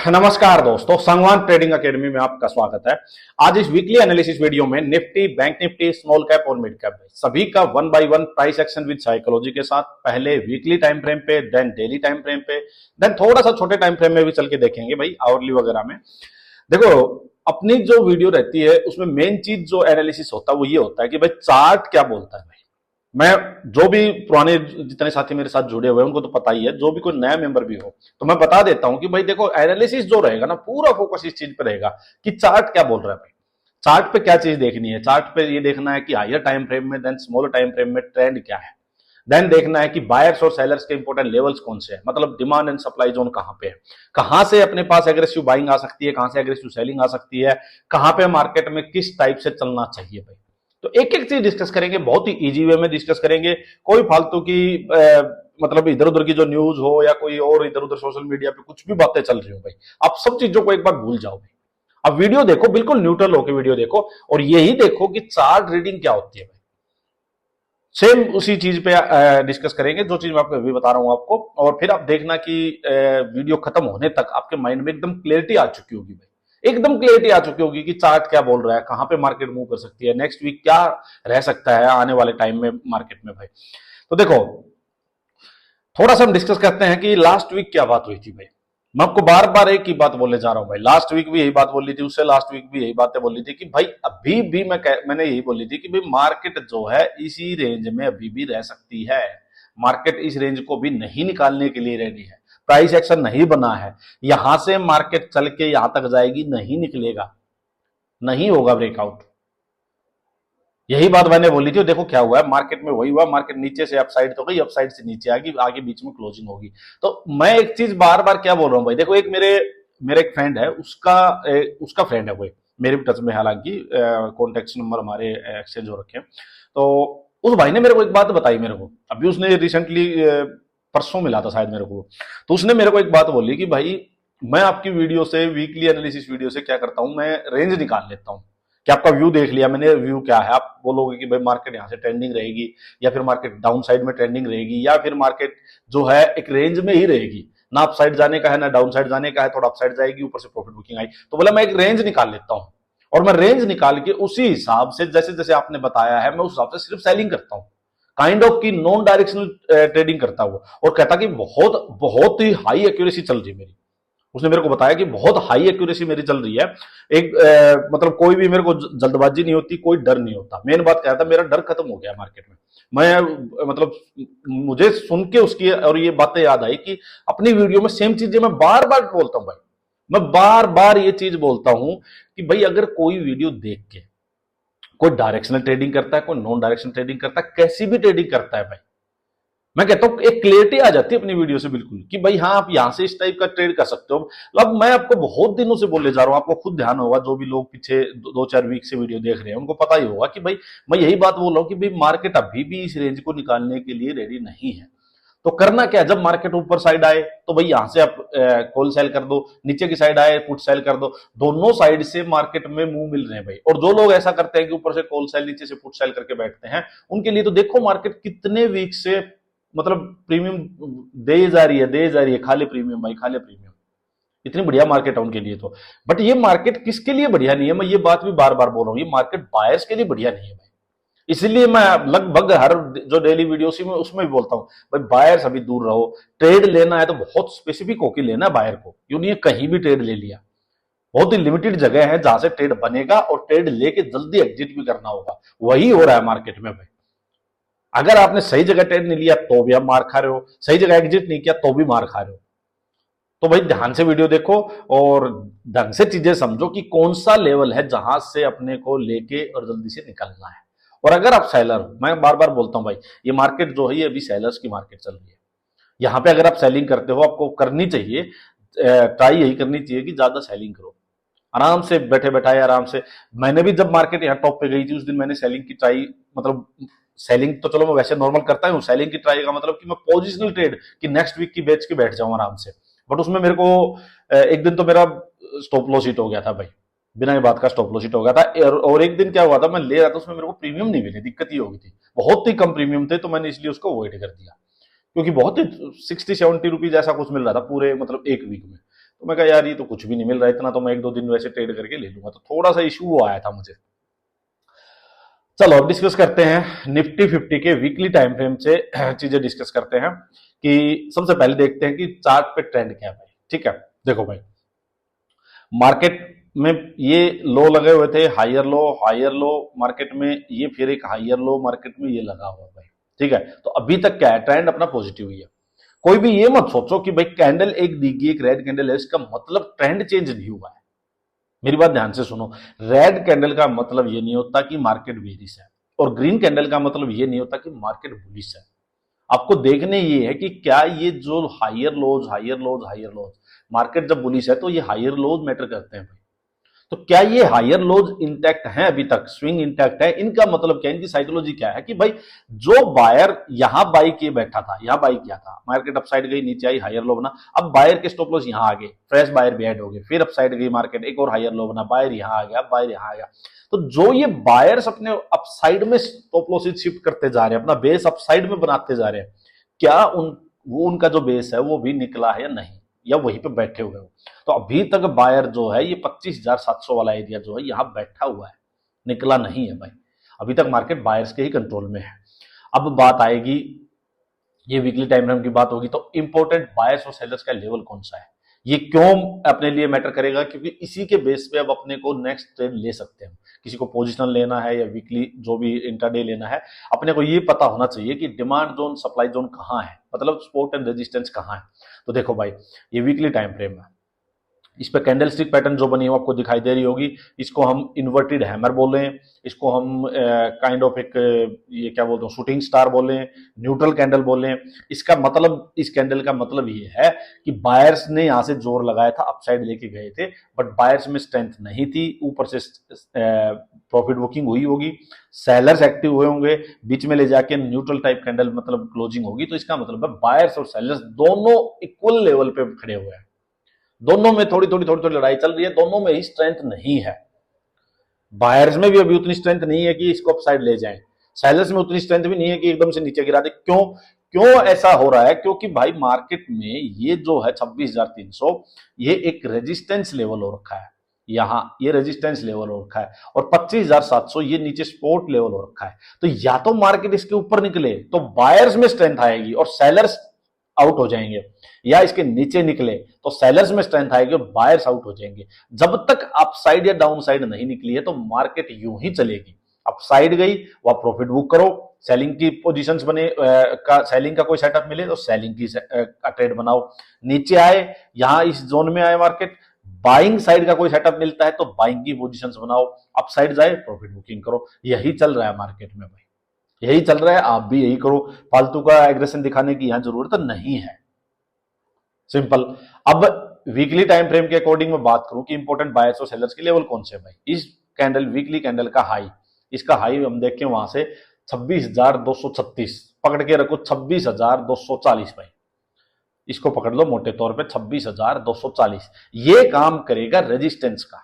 नमस्कार दोस्तों, Sangwan trading academy में आपका स्वागत है। आज इस वीकली एनालिसिस वीडियो में Nifty, bank Nifty, small cap और मिड कैप सभी का one by one price action with psychology के साथ पहले वीकली टाइम फ्रेम पे, देन डेली टाइम फ्रेम पे, देन थोड़ा सा छोटे टाइम फ्रेम में भी चल के देखेंगे भाई, आवरली वगैरह में। देखो, अपनी जो वीडियो रहती है उसमें मेन चीज जो एनालिसिस होता है वो ये होता है कि भाई चार्ट क्या बोलता है। मैं जो भी पुराने जितने साथी मेरे साथ जुड़े हुए हैं उनको तो पता ही है, जो भी कोई नया मेंबर भी हो तो मैं बता देता हूं कि भाई देखो, एनालिसिस जो रहेगा ना, पूरा फोकस इस चीज पे रहेगा कि चार्ट क्या बोल रहा है भाई। चार्ट पे क्या चीज देखनी है, चार्ट पे ये देखना है कि हायर टाइम फ्रेम में, देन स्मॉलर टाइम फ्रेम में ट्रेंड क्या है। देन देखना है कि बायर्स और सेलर्स के इंपॉर्टेंट लेवल्स कौन से हैं, मतलब डिमांड एंड सप्लाई जोन कहां पे है, कहां से अपने पास एग्रेसिव बाइंग आ सकती है, कहां से एग्रेसिव सेलिंग आ सकती है, कहां पे मार्केट में किस टाइप से चलना चाहिए भाई। तो एक एक चीज डिस्कस करेंगे, बहुत ही इजी वे में डिस्कस करेंगे। कोई फालतू की मतलब इधर उधर की जो न्यूज हो या कोई और इधर उधर सोशल मीडिया पे कुछ भी बातें चल रही हो भाई, आप सब चीजों को एक बार भूल जाओ भाई। अब वीडियो देखो, बिल्कुल न्यूट्रल होकर वीडियो देखो और यही देखो कि चार्ट रीडिंग क्या होती है भाई। सेम उसी चीज पे डिस्कस करेंगे जो चीज मैं आपको अभी बता रहा हूं आपको, और फिर आप देखना कि वीडियो खत्म होने तक आपके माइंड में एकदम क्लियरिटी आ चुकी होगी भाई, एकदम क्लियरिटी आ चुकी होगी कि चार्ट क्या बोल रहा है, कहां पे मार्केट मूव कर सकती है, नेक्स्ट वीक क्या रह सकता है आने वाले टाइम में मार्केट में भाई। तो देखो, थोड़ा सा हम डिस्कस करते हैं कि लास्ट वीक क्या बात हुई थी भाई। मैं आपको बार बार एक ही बात बोलने जा रहा हूं भाई, लास्ट वीक भी यही बात बोली थी, उससे लास्ट वीक भी यही बातें बोली थी कि भाई अभी भी मैंने यही बोली थी कि भाई मार्केट जो है इसी रेंज में अभी भी रह सकती है। मार्केट इस रेंज को भी नहीं निकालने के लिए रेडी है, प्राइस एक्शन नहीं बना है। यहां से मार्केट चल के यहां तक जाएगी, नहीं निकलेगा, नहीं होगा ब्रेकआउट। यही बात मैंने बोली थी। देखो क्या हुआ है मार्केट में, वही हुआ, मार्केट नीचे से अपसाइड तो गई, अपसाइड से नीचे आ गई, आगे बीच में क्लोजिंग होगी। तो मैं एक चीज बार बार क्या बोल रहा हूं भाई, देखो एक मेरे एक फ्रेंड है, उसका फ्रेंड है, वो मेरे भी टच में, हालांकि कॉन्टेक्ट नंबर हमारे एक्सचेंज हो रखे हैं। तो उस भाई ने मेरे को एक बात बताई, मेरे को अभी उसने रिसेंटली परसों मिला था शायद मेरे को। तो उसने मेरे को एक बात बोली कि भाई मैं आपकी वीडियो से, वीकली एनालिसिस वीडियो से क्या करता हूं, मैं रेंज निकाल लेता हूं कि आपका व्यू देख लिया मैंने, व्यू क्या है, आप बोलोगे कि भाई मार्केट यहां से ट्रेंडिंग रहेगी, या फिर मार्केट डाउन साइड में ट्रेंडिंग रहेगी, या फिर मार्केट जो है एक रेंज में ही रहेगी, ना अप साइड जाने का है ना डाउन साइड जाने का है, थोड़ा अप साइड जाएगी, ऊपर से प्रॉफिट बुकिंग आई। तो बोला मैं एक रेंज निकाल लेता हूं, और मैं रेंज निकाल के उसी हिसाब से जैसे जैसे आपने बताया है, मैं उस हिसाब से सिर्फ सेलिंग करता हूं, काइंड ऑफ की नॉन डायरेक्शनल ट्रेडिंग करता हूं। और कहता कि बहुत बहुत ही हाई एक्यूरेसी चल रही मेरी। उसने मेरे को बताया कि बहुत हाई एक्यूरेसी मेरी चल रही है। एक मतलब कोई भी मेरे को जल्दबाजी नहीं होती, कोई डर नहीं होता। मेन बात क्या था, मेरा डर खत्म हो गया मार्केट में। मैं मतलब मुझे सुन के उसकी और ये बातें याद आई कि अपनी वीडियो में सेम चीजें मैं बार बार बोलता हूं भाई। मैं बार बार ये चीज बोलता हूं कि भाई अगर कोई वीडियो देख के कोई डायरेक्शनल ट्रेडिंग करता है, कोई नॉन डायरेक्शनल ट्रेडिंग करता है, कैसी भी ट्रेडिंग करता है भाई, मैं कहता हूं एक क्लियरिटी आ जाती है अपनी वीडियो से बिल्कुल कि भाई हाँ, आप यहां से इस टाइप का ट्रेड कर सकते हो। अब मैं आपको बहुत दिनों से बोलने जा रहा हूं, आपको खुद ध्यान होगा, जो भी लोग पीछे 2-4 वीक से वीडियो देख रहे हैं उनको पता ही होगा कि भाई मैं यही बात बोल रहा हूं कि भाई मार्केट अभी भी इस रेंज को निकालने के लिए रेडी नहीं है। तो करना क्या है, जब मार्केट ऊपर साइड आए तो भाई यहां से आप कॉल सेल कर दो, नीचे की साइड आए पुट सेल कर दो। दोनों साइड से मार्केट में मूव मिल रहे हैं भाई। और जो लोग ऐसा करते हैं कि ऊपर से कॉल सेल, नीचे से पुट सेल करके बैठते हैं, उनके लिए तो देखो मार्केट कितने वीक से मतलब प्रीमियम दे जा रही है, दे जा रही है, खाली प्रीमियम भाई, खाली प्रीमियम। इतनी बढ़िया मार्केट है उनके लिए तो। बट ये मार्केट किसके लिए बढ़िया नहीं है, मैं ये बात भी बार बार बोल रहा हूं, ये मार्केट बायर्स के लिए बढ़िया नहीं है भाई। इसलिए मैं लगभग हर जो डेली वीडियो सी में उसमें भी बोलता हूं भाई, बायर्स अभी दूर रहो। ट्रेड लेना है तो बहुत स्पेसिफिक होकर लेना है बायर को, यूं नहीं है कहीं भी ट्रेड ले लिया। बहुत ही लिमिटेड जगह है जहां से ट्रेड बनेगा, और ट्रेड लेके जल्दी एग्जिट भी करना होगा। वही हो रहा है मार्केट में भाई। अगर आपने सही जगह ट्रेड नहीं लिया तो भी आप मार खा रहे हो, सही जगह एग्जिट नहीं किया तो भी मार खा रहे हो। तो भाई ध्यान से वीडियो देखो और ढंग से चीजें समझो कि कौन सा लेवल है जहां से अपने को लेके और जल्दी से निकलना है। और अगर आप सेलर हो, मैं बार बार बोलता हूं भाई, ये मार्केट जो है ये अभी सेलर्स की मार्केट चल रही है। यहां पे अगर आप सेलिंग करते हो, आपको करनी चाहिए, ट्राई यही करनी चाहिए कि ज्यादा सेलिंग करो, आराम से बैठे बैठाए आराम से। मैंने भी जब मार्केट यहाँ टॉप पे गई थी उस दिन मैंने सेलिंग की ट्राई, मतलब सेलिंग तो चलो मैं वैसे नॉर्मल करता हूँ, सेलिंग की ट्राई का मतलब कि मैं पोजिशनल ट्रेड कि नेक्स्ट वीक की बेच के बैठ जाऊं आराम से। बट उसमें मेरे को एक दिन तो मेरा स्टॉप लॉस हिट हो गया था भाई, बिना बात का स्टॉप लॉस हिट हो गया था। और एक दिन क्या हुआ था, मैं ले रहा था उसमें मेरे को प्रीमियम नहीं मिली, दिक्कत ही हो गई थी, बहुत ही कम प्रीमियम थे, तो मैंने इसलिए उसको अवॉइड कर दिया, क्योंकि बहुत ही 60-70 रुपीज ऐसा कुछ मिल रहा था पूरे मतलब एक वीक में। तो मैं कहा यार ये तो कुछ भी नहीं मिल रहा, इतना तो मैं 1-2 दिन वैसे ट्रेड करके ले लूंगा। तो थोड़ा सा इशू आया था मुझे। चलो अब डिस्कस करते हैं निफ्टी 50 के वीकली टाइम फ्रेम से चीजें डिस्कस करते हैं कि सबसे पहले देखते हैं कि चार्ट पे ट्रेंड क्या है भाई। ठीक है, देखो भाई मार्केट में ये लो लगे हुए थे, हायर लो मार्केट में, ये फिर एक हायर लो मार्केट में ये लगा हुआ भाई। ठीक है, तो अभी तक क्या है, ट्रेंड अपना पॉजिटिव ही है। कोई भी ये मत सोचो कि भाई कैंडल एक दिखी, एक रेड कैंडल है, इसका मतलब ट्रेंड चेंज नहीं हुआ है। मेरी बात ध्यान से सुनो, रेड कैंडल का मतलब ये नहीं होता कि मार्केट बेरिश है, और ग्रीन कैंडल का मतलब ये नहीं होता कि मार्केट बुलिश है। आपको देखने ये है कि क्या ये जो हायर लोज मार्केट जब बुलिश है तो ये हायर लोज मैटर करते हैं भाई। तो क्या ये हायर लोज इंटैक्ट हैं, अभी तक स्विंग इंटैक्ट है, इनका मतलब क्या है, इनकी साइकोलॉजी क्या है कि भाई जो बायर यहां बाई किए बैठा था, यहां बाई किया था, मार्केट अपसाइड गई, नीचे आई, हायर लो बना, अब बायर के स्टॉप लॉस यहां आ गए, फ्रेश बायर भी ऐड हो गए, फिर अपसाइड गई मार्केट, एक और हायर लो बना, बायर यहां आ गया, बायर यहां आ गया। तो जो ये बायर्स अपने अपसाइड में स्टॉप लॉसेस शिफ्ट करते जा रहे हैं, अपना बेस अपसाइड में बनाते जा रहे हैं, क्या उनका जो बेस है वो भी निकला है या नहीं, या वहीं पे बैठे हुए हो। तो अभी तक बायर जो है ये 25,700 वाला एरिया जो है यहां बैठा हुआ है, निकला नहीं है भाई। अभी तक मार्केट बायर्स के ही कंट्रोल में है। अब बात आएगी, ये वीकली टाइम फ्रेम की बात होगी, तो इंपॉर्टेंट बायर्स और सेलर्स का लेवल कौन सा है, ये क्यों अपने लिए मैटर करेगा, क्योंकि इसी के बेस पे अब अपने को नेक्स्ट ट्रेड ले सकते हैं। किसी को पोजिशनल लेना है या वीकली जो भी इंटरडे लेना है, अपने को ये पता होना चाहिए कि डिमांड जोन सप्लाई जोन कहाँ है, मतलब सपोर्ट एंड रेजिस्टेंस कहाँ है। तो देखो भाई ये वीकली टाइम फ्रेम है, इस पे कैंडल स्टिक पैटर्न जो बनी है आपको दिखाई दे रही होगी, इसको हम इन्वर्टेड हैमर बोले हैं, इसको हम काइंड ऑफ एक ये क्या बोलते हैं शूटिंग स्टार बोले हैं, न्यूट्रल कैंडल बोले हैं। इसका मतलब, इस कैंडल का मतलब ये है कि बायर्स ने यहां से जोर लगाया था, अपसाइड लेके गए थे, बट बायर्स में स्ट्रेंथ नहीं थी, ऊपर से प्रॉफिट बुकिंग हुई होगी, सेलर्स एक्टिव हुए होंगे, बीच में ले जाके न्यूट्रल टाइप कैंडल मतलब क्लोजिंग होगी। तो इसका मतलब है बायर्स और सेलर्स दोनों इक्वल लेवल पे खड़े हुए हैं, दोनों में थोड़ी थोड़ी लड़ाई चल रही है, दोनों में ही स्ट्रेंथ नहीं है। बायर्स में भी अभी उतनी स्ट्रेंथ नहीं है कि इसको अपसाइड ले जाएं, सेलर्स में उतनी स्ट्रेंथ भी नहीं है कि एकदम से नीचे गिरा दे। क्यों ऐसा हो रहा है, क्योंकि भाई मार्केट में ये जो है 26,300 ये एक रेजिस्टेंस लेवल हो रखा है, यहां ये रेजिस्टेंस लेवल हो रखा है, और 25,700 ये नीचे सपोर्ट लेवल हो रखा है। तो या तो मार्केट इसके ऊपर निकले तो बायर्स में स्ट्रेंथ आएगी और सेलर्स आउट हो जाएंगे, या इसके नीचे निकले तो सेलर्स में स्ट्रेंथ आएगी और बायर्स आउट हो जाएंगे। जब तक अपसाइड या डाउन साइड नहीं निकली है तो मार्केट यूं ही चलेगी। अपसाइड गई वह प्रॉफिट बुक करो, सेलिंग की पोजीशंस बने सेलिंग का कोई सेटअप मिले तो सेलिंग की ट्रेड बनाओ, नीचे आए यहां इस जोन में आए मार्केट, बाइंग साइड का कोई सेटअप मिलता है तो बाइंग की पोजीशंस बनाओ, अपसाइड जाए प्रॉफिट बुकिंग करो। यही चल रहा है मार्केट में भाई, यही चल रहा है, आप भी यही करो, फालतू का एग्रेशन दिखाने की यहां जरूरत नहीं है, सिंपल। अब वीकली टाइम फ्रेम के अकॉर्डिंग मैं बात करूं कि इंपॉर्टेंट बायर्स और सेलर्स के लेवल कौन से भाई। इस कैंडल वीकली कैंडल का हाई, इसका हाई हम देखें वहां से 26,236 पकड़ के रखो, 26,240 भाई, इसको पकड़ लो मोटे तौर पे 26,240, ये काम करेगा रेजिस्टेंस का।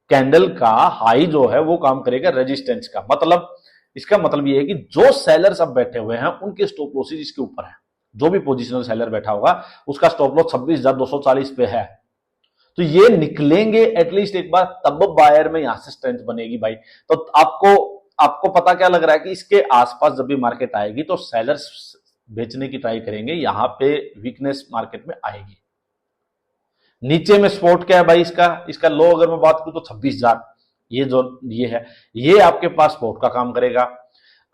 कैंडल का हाई जो है वो काम करेगा रेजिस्टेंस का, मतलब इसका मतलब ये है कि जो सेलर्स अब बैठे हुए हैं उनके स्टॉप लॉसेस इसके ऊपर है। जो भी पोजिशनल सेलर बैठा होगा उसका स्टॉप लॉस 26,240 पे है, तो ये निकलेंगे एटलीस्ट एक बार, तब बायर में यहां से स्ट्रेंथ बनेगी भाई। तो आपको पता क्या लग रहा है कि इसके आसपास जब भी मार्केट आएगी तो सेलर्स बेचने की ट्राई करेंगे, यहां पे वीकनेस मार्केट में आएगी। नीचे में सपोर्ट क्या है भाई, इसका लो अगर मैं बात करूं तो 26,000, ये जो ये है, ये आपके पास सपोर्ट का काम करेगा।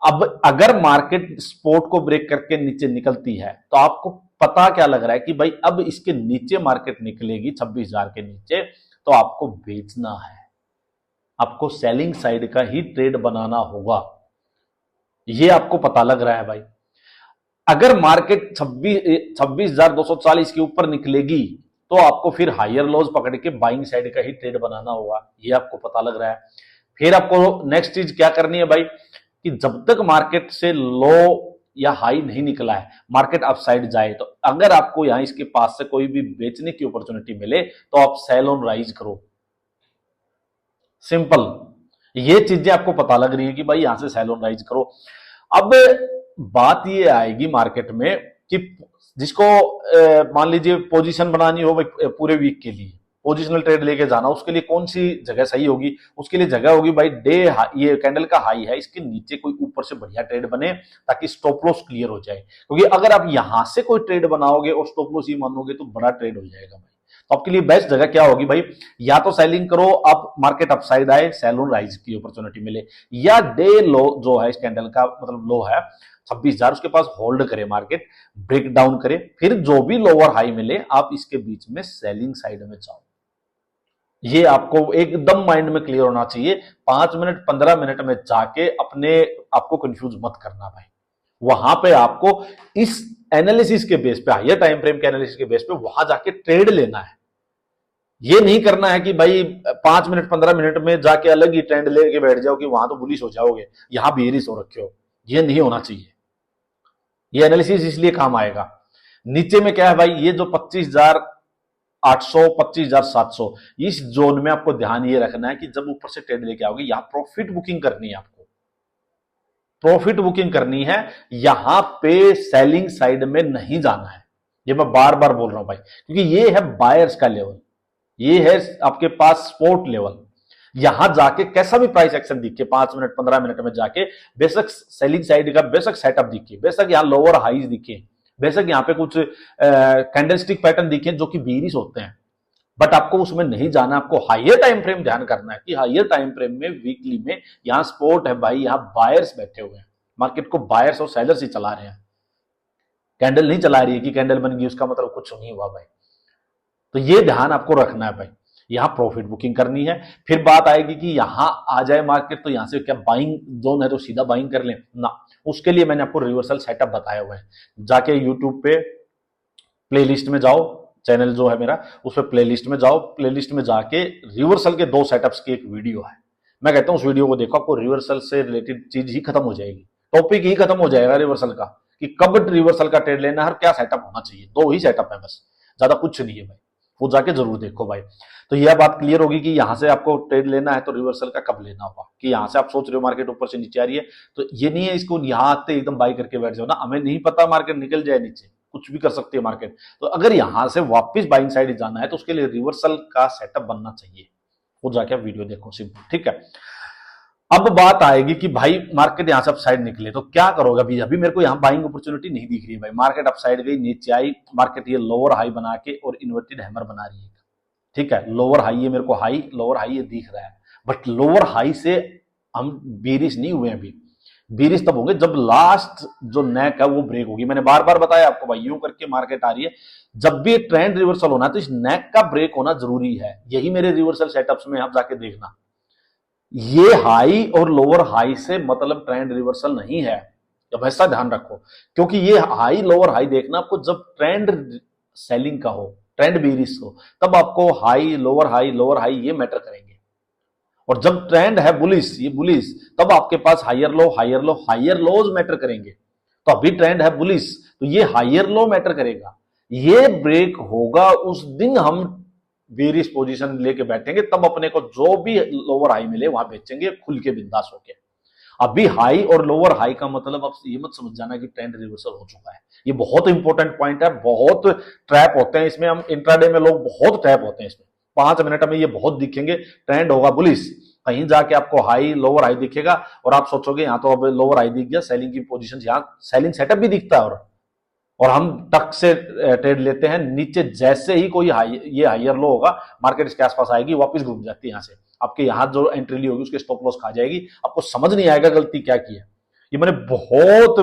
अब अगर मार्केट सपोर्ट को ब्रेक करके नीचे निकलती है तो आपको पता क्या लग रहा है कि भाई अब इसके नीचे मार्केट निकलेगी 26,000 के नीचे, तो आपको बेचना है, आपको सेलिंग साइड का ही ट्रेड बनाना होगा, ये आपको पता लग रहा है भाई। अगर मार्केट 26,240 के ऊपर निकलेगी तो आपको फिर हायर लोज पकड़ के बाइंग साइड का ही ट्रेड बनाना होगा, ये आपको पता लग रहा है। फिर आपको नेक्स्ट चीज क्या करनी है भाई, कि जब तक मार्केट से लो या हाई नहीं निकला है, मार्केट अपसाइड जाए, तो अगर आपको यहां इसके पास से कोई भी बेचने की अपॉर्चुनिटी मिले तो आप सेल ऑन राइज करो, सिंपल। ये चीजें आपको पता लग रही है कि भाई यहां से सेल ऑन राइज करो। अब बात ये आएगी मार्केट में कि जिसको मान लीजिए पोजीशन बनानी हो भाई पूरे वीक के लिए, पोजिशनल ट्रेड लेके जाना, उसके लिए कौन सी जगह सही होगी? उसके लिए जगह होगी भाई डे, ये कैंडल का हाई है, इसके नीचे कोई ऊपर से बढ़िया ट्रेड बने ताकि स्टॉप लॉस क्लियर हो जाए। क्योंकि अगर आप यहां से कोई ट्रेड बनाओगे और स्टॉप लॉस ही मानोगे तो बड़ा ट्रेड हो जाएगा भाई। तो आपके लिए बेस्ट जगह क्या होगी भाई? या तो सेलिंग करो, अब मार्केट अपसाइड आए, सेल ऑन राइज की अपॉर्चुनिटी मिले, या डे लो जो है इस कैंडल का मतलब लो है 26,000, उसके पास होल्ड करे मार्केट, ब्रेक डाउन करे, फिर जो भी लोअर हाई मिले आप इसके बीच में सेलिंग साइड में जाओ। ये आपको एकदम माइंड में क्लियर होना चाहिए। 5 मिनट 15 मिनट में जाके अपने आपको कंफ्यूज मत करना भाई। वहां पे आपको इस एनालिसिस के बेस पे, हायर टाइम फ्रेम के एनालिसिस के बेस पे वहां जाके ट्रेड लेना है। ये नहीं करना है कि भाई 5 मिनट 15 मिनट में जाके अलग ही ट्रेंड लेके बैठ जाओ कि वहां तो बुलिश हो जाओगे, यहां बेरिश हो रखे हो। ये नहीं होना चाहिए। ये एनालिसिस इसलिए काम आएगा। नीचे में क्या है भाई? ये जो 25,800 25,700 इस जोन में आपको ध्यान ये रखना है कि जब ऊपर से ट्रेड लेके आओगे यहां प्रॉफिट बुकिंग करनी है, आपको प्रॉफिट बुकिंग करनी है। यहां पे सेलिंग साइड में नहीं जाना है। ये मैं बार बार बोल रहा हूं भाई, क्योंकि ये है बायर्स का लेवल, ये है आपके पास स्पोर्ट लेवल। यहां जाके कैसा भी प्राइस एक्शन दिखे 5 मिनट 15 मिनट में जाके, बेशक सेलिंग साइड का बेशक सेटअप दिखे, बेशक यहां लोअर हाईज दिखे, बेशक यहां पे कुछ कैंडलस्टिक पैटर्न दिखे जो कि बीरिश होते हैं, बट आपको उसमें नहीं जाना। आपको हायर टाइम फ्रेम ध्यान करना है कि हायर टाइम फ्रेम में वीकली में यहां सपोर्ट है भाई, यहां बायर्स बैठे हुए हैं, मार्केट को बायर्स और सेलर्स ही चला रहे हैं। कैंडल नहीं चला रही है कि कैंडल बन गई उसका मतलब कुछ नहीं हुआ भाई। तो ये ध्यान आपको रखना है भाई। यहां प्रॉफिट बुकिंग करनी है। फिर बात आएगी कि यहां आ जाए मार्केट तो यहां से क्या बाइंग जोन है तो सीधा बाइंग कर लें ना, उसके लिए मैंने आपको रिवर्सल सेटअप बताया हुआ है। जाके यूट्यूब पे प्लेलिस्ट में जाओ, चैनल जो है मेरा उस पर प्लेलिस्ट में जाओ, प्लेलिस्ट में जाके रिवर्सल के 2 सेटअप्स की एक वीडियो है। मैं कहता हूं उस वीडियो को देखो, आपको रिवर्सल से रिलेटेड चीज ही खत्म हो जाएगी, टॉपिक ही खत्म हो जाएगा रिवर्सल का, कि कब रिवर्सल का ट्रेड लेना है और क्या सेटअप होना चाहिए। 2 ही सेटअप है बस, ज्यादा कुछ नहीं है भाई, वो जाके जरूर देखो भाई। तो यह बात क्लियर होगी कि यहां से आपको ट्रेड लेना है तो रिवर्सल का कब लेना होगा। कि यहां से आप सोच रहे हो मार्केट ऊपर से नीचे आ रही है, तो ये नहीं है इसको यहां आते एकदम बाई करके बैठ जाओ ना, हमें नहीं पता मार्केट निकल जाए नीचे, कुछ भी कर सकती है मार्केट। तो अगर यहां से वापस बाइंग साइड जाना है तो उसके लिए रिवर्सल का सेटअप बनना चाहिए, वो जाके आप वीडियो देखो, सिंपल, ठीक है। अब बात आएगी कि भाई मार्केट यहां से अपसाइड निकले तो क्या करोगे? अभी अभी मेरे को यहां बाइंग अपॉर्चुनिटी नहीं दिख रही है भाई। मार्केट अपसाइड गई, नीचे आई, मार्केट ये लोअर हाई बना के और इन्वर्टेड हैमर बना रही है, ठीक है। लोअर हाई, ये मेरे को हाई लोअर हाई ये दिख रहा है, बट लोअर हाई से हम बेरिश नहीं हुए अभी। बेरिश तब होंगे जब लास्ट जो नेक है वो ब्रेक होगी। मैंने बार बार बताया आपको भाई, यूं करके मार्केट आ रही है, जब भी ट्रेंड रिवर्सल होना है तो इस नेक का ब्रेक होना जरूरी है। यही मेरे रिवर्सल सेटअप्स में आप जाके देखना, ये हाई और लोअर हाई से मतलब ट्रेंड रिवर्सल नहीं है, जब ऐसा ध्यान रखो। क्योंकि ये हाई लोअर हाई देखना आपको जब ट्रेंड सेलिंग का हो, ट्रेंड बेरिश हो, तब आपको हाई लोअर हाई ये मैटर करेंगे। और जब ट्रेंड है बुलिश, ये बुलिश, तब आपके पास हायर लोज मैटर करेंगे। तो अभी ट्रेंड है बुलिश तो ये हायर लो मैटर करेगा। ये ब्रेक होगा उस दिन हम बेरिश पोजीशन लेके बैठेंगे, तब अपने को जो भी लोअर हाई मिले वहां बेचेंगे खुल के बिंदास होके। अभी हाई और लोअर हाई का मतलब आप ये मत समझ जाना कि ट्रेंड रिवर्सल हो चुका है। ये बहुत इंपॉर्टेंट पॉइंट है, बहुत ट्रैप होते हैं इसमें, हम इंट्राडे में लोग बहुत ट्रैप होते हैं इसमें। 5 मिनट में ये बहुत दिखेंगे, ट्रेंड होगा बुलिश, कहीं जाके आपको हाई लोअर हाई दिखेगा और आप सोचोगे यहां तो अब लोअर हाई दिख गया, सेलिंग की पोजीशन, यहां सेलिंग सेटअप भी दिखता है और हम टक से ट्रेड लेते हैं। नीचे जैसे ही कोई ये हायर लो होगा, मार्केट इसके आसपास आएगी, वापस घूम जाती है, यहां से आपके यहां जो एंट्री ली होगी उसके स्टॉप लॉस खा जाएगी, आपको समझ नहीं आएगा गलती क्या की है। ये मैंने बहुत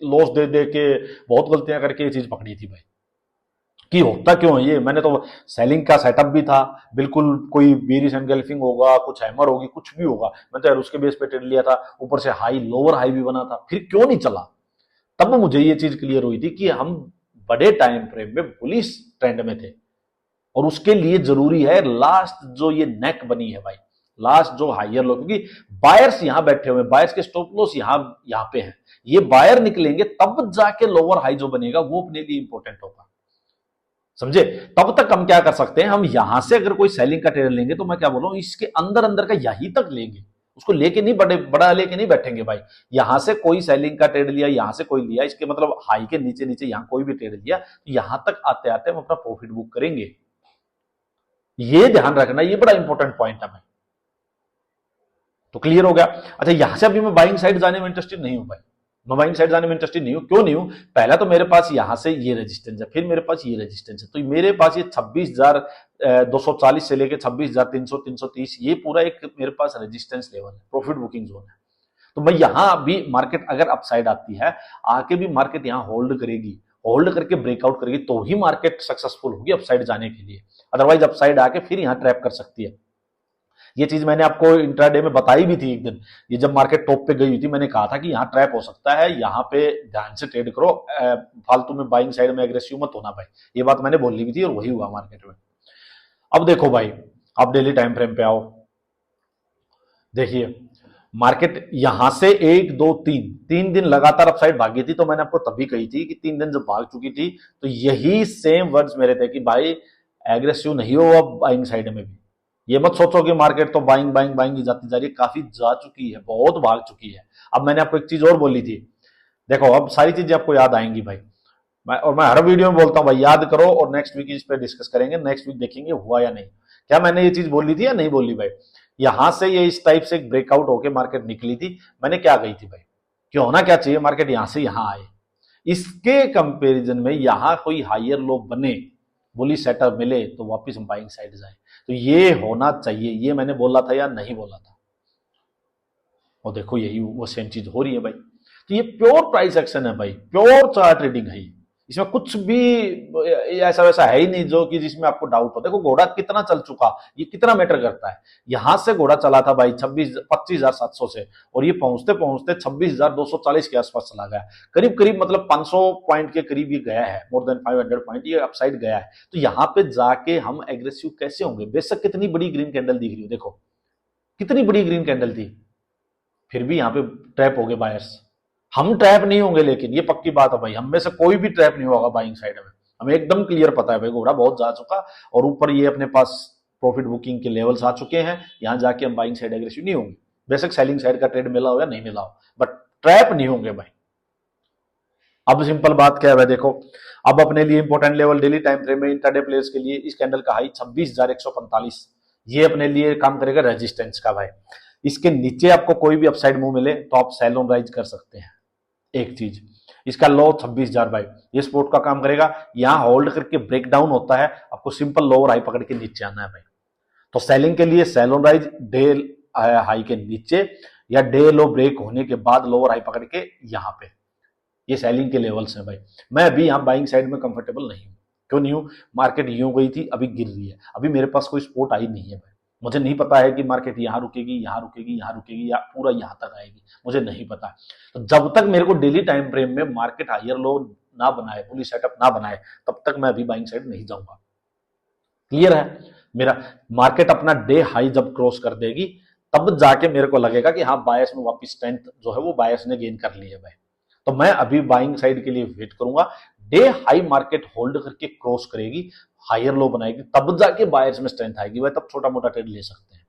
लॉस दे दे के, बहुत गलतियां करके ये चीज पकड़ी थी भाई, कि होता क्यों है ये। मैंने तो सेलिंग का सेटअप भी था, बिल्कुल कोई बेरिश एंगल्फिंग होगा, कुछ हैमर होगी, कुछ भी होगा, मैं तो यार उसके बेस पे ट्रेड लिया था, ऊपर से हाई लोअर हाई भी बना था, फिर क्यों नहीं चला। तब मुझे ये चीज क्लियर हुई थी कि हम बड़े टाइम फ्रेम में बुलिश ट्रेंड में थे, और उसके लिए जरूरी है लास्ट जो ये नेक बनी है भाई, लास्ट जो हायर लो, क्योंकि बायर्स यहां बैठे हुए हैं, बायर्स के स्टॉप लॉस यहां पे हैं, ये बायर निकलेंगे तब जाके लोअर हाई जो बनेगा वो अपने लिए इंपॉर्टेंट होगा, समझे। तब तक हम क्या कर सकते हैं, हम यहां से अगर कोई सेलिंग का ट्रेड लेंगे तो मैं क्या बोल रहा हूं, इसके अंदर अंदर का यहीं तक लेंगे, उसको लेके नहीं बड़ा लेके नहीं बैठेंगे भाई। यहां से कोई सेलिंग का ट्रेड लिया, यहां से कोई लिया, इसके मतलब हाई के नीचे नीचे यहां कोई भी ट्रेड लिया तो यहां तक आते आते हम अपना प्रॉफिट बुक करेंगे। ये ध्यान रखना, ये बड़ा इंपॉर्टेंट पॉइंट है भाई। तो क्लियर हो गया। अच्छा, यहां से अभी मैं बाइंग साइड जाने में इंटरेस्टेड नहीं हूं भाई, मैं बाइंग साइड जाने में इंटरेस्टेड नहीं हूं। क्यों नहीं हूं? पहला तो मेरे पास यहां से ये रेजिस्टेंस है, फिर मेरे पास ये रेजिस्टेंस है, तो मेरे पास ये 26,240 से लेके 26,300 330 ये पूरा एक मेरे पास रेजिस्टेंस लेवल है, प्रॉफिट बुकिंग जोन है। तो मैं यहां भी मार्केट अगर अपसाइड आती है, आके भी मार्केट यहां होल्ड करेगी, होल्ड करके ब्रेकआउट करेगी तो ही मार्केट सक्सेसफुल होगी अपसाइड जाने के लिए। अदरवाइज अपसाइड आके फिर यहां ट्रैप कर सकती है। ये चीज मैंने आपको इंट्राडे में बताई भी थी एक दिन, ये जब मार्केट टॉप पे गई हुई थी मैंने कहा था कि यहाँ ट्रैप हो सकता है, यहाँ पे ध्यान से ट्रेड करो, फालतू में बाइंग साइड में एग्रेसिव मत होना भाई। ये बात मैंने बोली भी थी और वही हुआ मार्केट में। अब देखो भाई, अब डेली टाइम फ्रेम पे आओ, देखिए मार्केट यहां से 1 2 3 दिन लगातार अपसाइड भागी थी, तो मैंने आपको तभी कही थी कि 3 दिन जब भाग चुकी थी तो यही सेम वर्ड्स मेरे थे कि भाई एग्रेसिव नहीं हो अब बाइंग साइड में भी। ये मत सोचो कि मार्केट तो बाइंग बाइंग बाइंग ही जाती जा रही है, काफी जा चुकी है, बहुत भाग चुकी है। अब मैंने आपको एक चीज और बोली थी, देखो अब सारी चीजें आपको याद आएंगी भाई। मैं हर वीडियो में बोलता हूं भाई याद करो और नेक्स्ट वीक इस पे डिस्कस करेंगे, नेक्स्ट वीक देखेंगे हुआ या नहीं। क्या मैंने ये चीज बोली थी या नहीं बोली भाई? यहां से ये इस टाइप से ब्रेकआउट होकर मार्केट निकली थी, मैंने क्या कही थी भाई कि होना क्या चाहिए, मार्केट यहां से यहां आए, इसके कंपेरिजन में यहां कोई हायर लो बने, बुलिश सेटअप मिले तो वापस हम बाइंग साइड जाए, तो ये होना चाहिए। ये मैंने बोला था या नहीं बोला था? और देखो यही वो सेम चीज हो रही है भाई। तो ये प्योर प्राइस एक्शन है भाई, प्योर चार्ट ट्रेडिंग है, इसमें कुछ भी ऐसा वैसा है ही नहीं जो कि जिसमें आपको डाउट हो। देखो घोड़ा कितना चल चुका, ये कितना मैटर करता है। यहां से घोड़ा चला था भाई 25,700 से, और ये पहुंचते पहुंचते 26,240 के आसपास चला गया, करीब करीब मतलब 500 पॉइंट के करीब ये गया है, मोर देन 500 पॉइंट ये अपसाइड गया है। तो यहां पे जाके हम एग्रेसिव कैसे होंगे? बेशक कितनी बड़ी ग्रीन कैंडल दिख रही हो, देखो कितनी बड़ी ग्रीन कैंडल थी, फिर भी यहां पे ट्रैप हो गए बायर्स। हम ट्रैप नहीं होंगे, लेकिन ये पक्की बात है भाई, हम में से कोई भी ट्रैप नहीं होगा बाइंग साइड में, हमें एकदम क्लियर पता है भाई घोड़ा बहुत जा चुका और ऊपर ये अपने पास प्रॉफिट बुकिंग के लेवल्स आ चुके हैं, यहां जाके हम बाइंग साइड एग्रेसिव नहीं होंगे। बेशक सेलिंग साइड का ट्रेड मिला हो या नहीं मिला हो, बट ट्रैप नहीं होंगे भाई। अब सिंपल बात क्या है, देखो अब अपने लिए important level daily time frame में इंट्राडे प्लेयर्स के लिए इस कैंडल का हाई 26,145, ये अपने लिए काम करेगा रेजिस्टेंस का भाई। इसके नीचे आपको कोई भी अपसाइड मूव मिले तो आप सेल ऑन राइज कर सकते हैं। एक चीज, इसका लो 26,000 भाई, ये सपोर्ट का काम करेगा। यहां होल्ड करके ब्रेक डाउन होता है, आपको सिंपल लोअर हाई पकड़ के नीचे आना है भाई। तो सेलिंग के लिए sell on rise day high के नीचे या डे लो ब्रेक होने के बाद लोअर हाई पकड़ के यहां पे, ये सेलिंग के लेवल्स हैं भाई। मैं अभी यहां बाइंग साइड में कंफर्टेबल नहीं हूं। क्यों नहीं हूं? मार्केट यूं गई थी, अभी गिर रही है, अभी मेरे पास कोई सपोर्ट आई नहीं है भाई। मुझे नहीं पता है कि मार्केट यहां रुकेगी, यहां रुकेगी, यहां रुकेगी या पूरा यहां तक आएगी, मुझे नहीं पता। तो जब तक मेरे को डेली टाइम फ्रेम में मार्केट हायर लो ना बनाए, पुलिस सेटअप ना बनाए, तब तक मैं अभी बाइंग साइड नहीं जाऊंगा। क्लियर है मेरा? मार्केट अपना डे हाई जब क्रॉस कर देगी तब जाके मेरे को लगेगा कि हाँ बायर्स में वापस स्ट्रेंथ जो है वो बायर्स ने गेन कर ली है भाई। तो मैं अभी बाइंग साइड के लिए वेट करूंगा, डे हाई मार्केट होल्ड करके क्रॉस करेगी, हायर लो बनाएगी, तब जाके बायर्स में स्ट्रेंथ आएगी भाई, तब छोटा मोटा ट्रेड ले सकते हैं।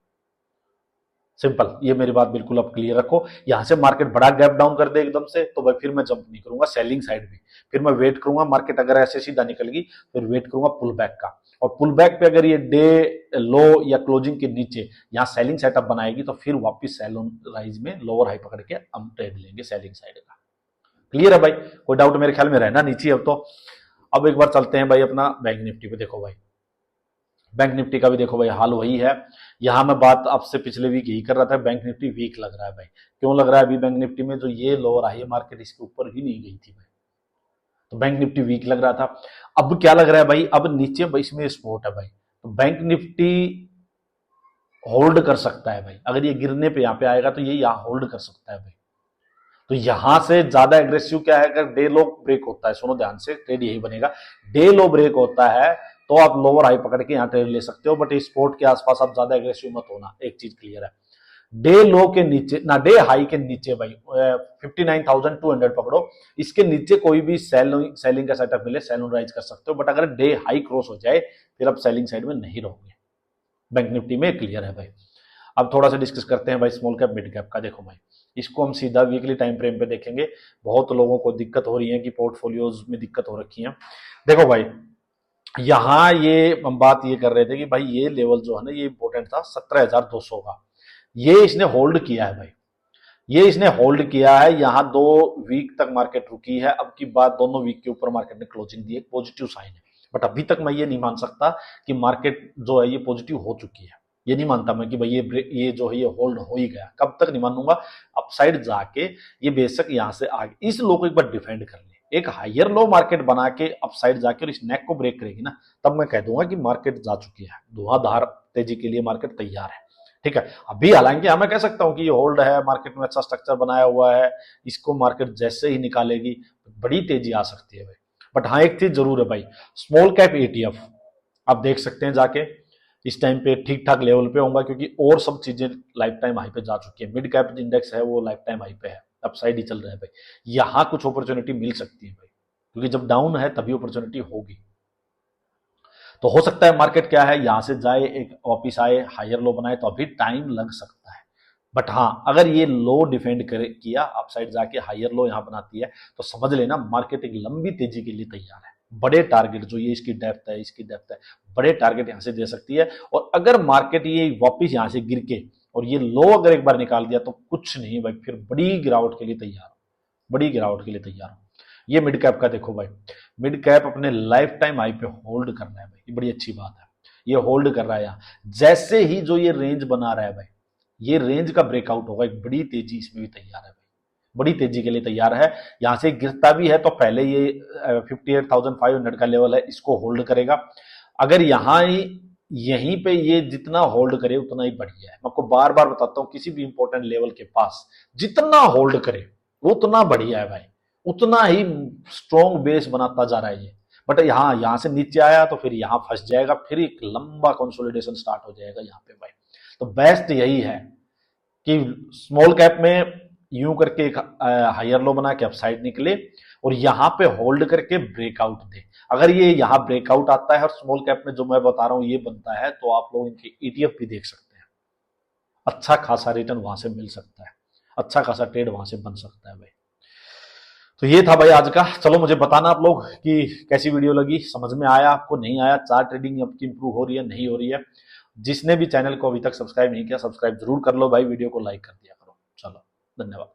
सिंपल, ये मेरी बात बिल्कुल आप क्लियर रखो। यहां से मार्केट बड़ा गैप डाउन कर दे एकदम से तो भाई फिर मैं जंप नहीं करूंगा सेलिंग साइड भी, फिर मैं वेट करूंगा। मार्केट अगर ऐसे सीधा निकल गई फिर वेट करूंगा पुल बैक का, और पुल बैक पे अगर ये डे लो या क्लोजिंग के नीचे यहाँ सेलिंग सेटअप बनाएगी तो फिर वापस सेल ऑन राइज में लोअर हाई पकड़ के हम ट्रेड लेंगे सेलिंग साइड का। क्लियर है भाई? कोई डाउट मेरे ख्याल में रहना नहीं चाहिए अब तो। अब एक बार चलते हैं भाई अपना बैंक निफ्टी पे। देखो भाई बैंक निफ्टी का भी देखो भाई हाल वही है। यहां मैं बात आपसे पिछले वीक यही कर रहा था, बैंक निफ्टी वीक लग रहा है भाई। क्यों लग रहा है? अभी बैंक निफ्टी में जो ये लोअर आई है मार्केट इसके ऊपर ही नहीं गई थी भाई, तो बैंक निफ्टी वीक लग रहा था। अब क्या लग रहा है भाई? अब नीचे इसमें सपोर्ट है भाई, तो बैंक निफ्टी होल्ड कर सकता है भाई। अगर ये गिरने पे यहाँ पे आएगा तो ये यहाँ होल्ड कर सकता है भाई। तो यहां से ज्यादा एग्रेसिव क्या है? अगर डे लो ब्रेक होता है, सुनो ध्यान से, ट्रेड यही बनेगा। डे लो ब्रेक होता है तो आप लोअर हाई पकड़ के यहाँ ट्रेड ले सकते हो, बट इस सपोर्ट के आसपास आप ज्यादा एग्रेसिव मत होना। एक चीज क्लियर है, डे लो के नीचे ना डे हाई के नीचे भाई 59,200 पकड़ो, इसके नीचे कोई भी सेलिंग का सेटअप मिले सेल ऑन राइज कर सकते हो, बट अगर डे हाई क्रॉस हो जाए फिर आप सेलिंग साइड में नहीं रहोगे। बैंक निफ्टी में क्लियर है भाई। अब थोड़ा सा डिस्कस करते हैं भाई स्मॉल कैप मिड कैप का। देखो भाई, इसको हम सीधा वीकली टाइम फ्रेम पे देखेंगे। बहुत लोगों को दिक्कत हो रही है कि पोर्टफोलियोज में दिक्कत हो रखी है। देखो भाई, यहाँ ये हम बात ये कर रहे थे कि भाई ये लेवल जो है ना, ये इंपॉर्टेंट था 17,200 का। ये इसने होल्ड किया है भाई, ये इसने होल्ड किया है। यहाँ 2 वीक तक मार्केट रुकी है। अब की बात, दोनों वीक के ऊपर मार्केट ने क्लोजिंग दी है, पॉजिटिव साइन है। बट अभी तक मैं ये नहीं मान सकता कि मार्केट जो है ये पॉजिटिव हो चुकी है। ये नहीं मानता मैं कि भाई ये जो है ये होल्ड हो ही गया। कब तक नहीं मानूंगा, अपसाइड जाके ये बेशक यहाँ से आगे इस लो को एक बार डिफेंड कर ले, एक हायर लो मार्केट बना के अपसाइड जाके और इस नेक को ब्रेक करेगी ना, तब मैं कह दूंगा कि मार्केट जा चुकी है, धुआंधार तेजी के लिए मार्केट तैयार है। ठीक है, अभी हालांकि मैं कह सकता हूं कि ये होल्ड है, मार्केट में अच्छा स्ट्रक्चर बनाया हुआ है, इसको मार्केट जैसे ही निकालेगी बड़ी तेजी आ सकती है भाई। बट हाँ, एक चीज जरूर है भाई, स्मॉल कैप ETF आप देख सकते हैं जाके, इस टाइम पे ठीक ठाक लेवल पे होगा, क्योंकि और सब चीजें लाइफ टाइम हाई पे जा चुकी है। मिड कैप इंडेक्स है वो लाइफ टाइम हाई पे है, अपसाइड ही चल रहा है भाई। यहाँ कुछ अपॉर्चुनिटी मिल सकती है भाई, क्योंकि जब डाउन है तभी अपॉर्चुनिटी होगी। तो हो सकता है मार्केट क्या है, यहां से जाए, एक वापिस आए, हायर लो बनाए, तो अभी टाइम लग सकता है। बट हाँ, अगर ये लो डिफेंड करे किया, अपसाइड जाके हायर लो यहां बनाती है, तो समझ लेना मार्केट एक लंबी तेजी के लिए तैयार है। बड़े टारगेट जो ये इसकी डेप्थ है, इसकी डेप्थ है, बड़े टारगेट यहां से दे सकती है। और अगर मार्केट ये वापिस यहां से गिर के और ये लो अगर एक बार निकाल दिया, तो कुछ नहीं भाई, फिर बड़ी गिरावट के लिए तैयार हो, बड़ी गिरावट के लिए तैयार हो। ये मिड कैप का देखो भाई, मिड कैप अपने लाइफ टाइम हाई पे होल्ड कर रहा है भाई, ये बड़ी अच्छी बात है। ये होल्ड कर रहा है यहाँ, जैसे ही जो ये रेंज बना रहा है भाई, ये रेंज का ब्रेकआउट होगा, एक बड़ी तेजी इसमें भी तैयार है भाई, बड़ी तेजी के लिए तैयार है। यहां से गिरता भी है तो पहले ये 58,500 का लेवल है, इसको होल्ड करेगा। अगर यहां यहीं पे ये जितना होल्ड करे उतना ही बढ़िया है। मैं आपको बार बार बताता हूं, किसी भी इंपॉर्टेंट लेवल के पास जितना होल्ड करे उतना बढ़िया है भाई, उतना ही स्ट्रॉन्ग बेस बनाता जा रहा है ये। बट यहां से नीचे आया तो फिर यहां फंस जाएगा, फिर एक लंबा कंसोलिडेशन स्टार्ट हो जाएगा यहाँ पे भाई। तो बेस्ट यही है कि स्मॉल कैप में यूं करके एक हायर लो बना के अपसाइड निकले और यहां पे होल्ड करके ब्रेकआउट दे। अगर ये यहां ब्रेकआउट आता है और स्मॉल कैप में जो मैं बता रहा हूं ये बनता है, तो आप लोग इनके ETF भी देख सकते हैं, अच्छा खासा रिटर्न वहां से मिल सकता है, अच्छा खासा ट्रेड वहां से बन सकता है भाई। तो ये था भाई आज का। चलो मुझे बताना आप लोग कि कैसी वीडियो लगी, समझ में आया आपको, नहीं आया, चार्ट ट्रेडिंग आपकी इंप्रूव हो रही है नहीं हो रही है। जिसने भी चैनल को अभी तक सब्सक्राइब नहीं किया, सब्सक्राइब जरूर कर लो भाई, वीडियो को लाइक कर दिया करो। चलो, धन्यवाद।